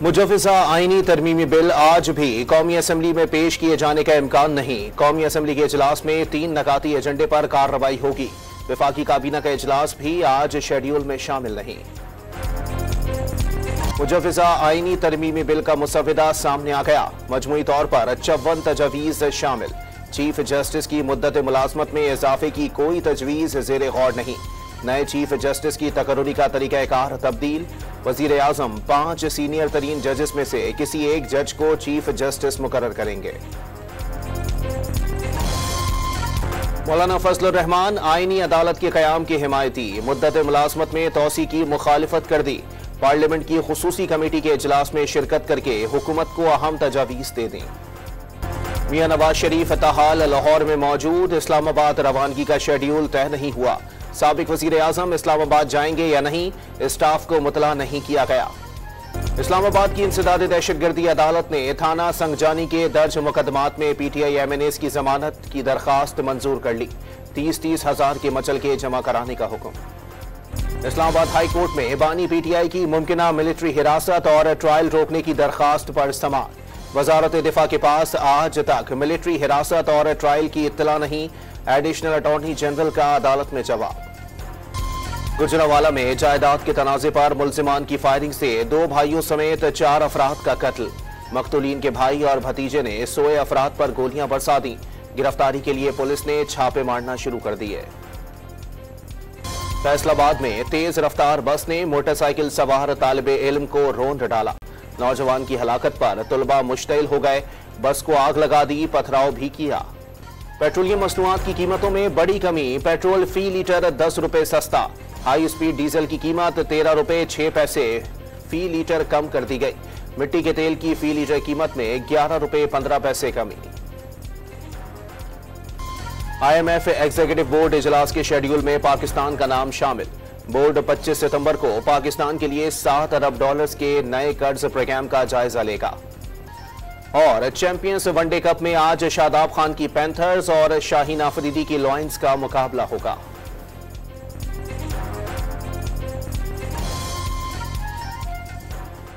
मुजव्वज़ा आईनी तरमीमी बिल आज भी कौमी असम्बली में पेश किए जाने का इम्कान नहीं। कौमी असम्बली के इजलास में 3 नकाती एजेंडे पर कार्रवाई होगी। वफाकी काबीना का इजलास भी आज शेड्यूल में शामिल नहीं। मुजव्वज़ा आईनी तरमीमी बिल का मुसव्वदा सामने आ गया। मजमूई तौर पर 54 तजवीज़ शामिल। चीफ जस्टिस की मुद्दत मुलाजमत में इजाफे की कोई तजवीज़ ज़ेरे गौर नहीं। नए चीफ जस्टिस की तकर्रुरी का तरीक़ाकार तब्दील। वज़ीर आज़म 5 सीनियर तरीन जजेस में से किसी एक जज को चीफ जस्टिस मुकर्रर करेंगे। मौलाना फजलुर रहमान आईनी अदालत के क़याम की हिमायती। मुद्दत मुलाजमत में तोसी की मुखालिफत कर दी। पार्लियामेंट की खुसूसी कमेटी के इजलास में शिरकत करके हुकूमत को अहम तजावीज़ दे दी। मियां नवाज शरीफ ताहाल लाहौर में मौजूद। इस्लामाबाद रवानगी का शेड्यूल तय नहीं हुआ। साबिक वज़ीर आज़म इस्लामाबाद जाएंगे या नहीं, स्टाफ को मुतला नहीं किया गया। इस्लामाबाद की इंसदाद दहशतगर्दी अदालत ने थाना संगजानी के दर्ज मुकदमात में PTI MNAs की जमानत की दरखास्त मंजूर कर ली। 30-30 हजार के मचल के जमा कराने का हुक्म। इस्लामाबाद हाई कोर्ट में बानी PTI की मुमकिना मिलिट्री हिरासत और ट्रायल रोकने की दरखास्त पर समाअत। वजारत दिफा के पास आज तक मिलिट्री हिरासत और ट्रायल की इत्तला नहीं। एडिशनल अटॉर्नी जनरल का अदालत में जवाब। गुजरांवाला में जायदाद के तनाज़े पर मुल्जिमान की फायरिंग से 2 भाइयों समेत 4 अफराद का कत्ल। मकतूलीन के भाई और भतीजे ने सोए अफराद पर गोलियां बरसा दी। गिरफ्तारी के लिए पुलिस ने छापे मारना शुरू कर दिए। फैसलाबाद में तेज रफ्तार बस ने मोटरसाइकिल सवार तालिबे इल्म को रौंद डाला। नौजवान की हलाकत पर तुलबा मुश्तइल हो गए। बस को आग लगा दी, पथराव भी किया। पेट्रोलियम मसनूआत की कीमतों में बड़ी कमी। पेट्रोल फी लीटर 10 रुपए सस्ता। हाई स्पीड डीजल की कीमत 13 रुपए 6 पैसे फी लीटर कम कर दी गई। मिट्टी के तेल की फी लीटर कीमत में 11 रुपए 15 पैसे कमी। IMF एग्जीक्यूटिव बोर्ड इजलास के शेड्यूल में पाकिस्तान का नाम शामिल। बोर्ड 25 सितंबर को पाकिस्तान के लिए $7 अरब के नए कर्ज प्रोग्राम का जायजा लेगा। और चैंपियंस वनडे कप में आज शादाब खान की पैंथर्स और शाहीन आफरीदी की लॉयंस का मुकाबला होगा।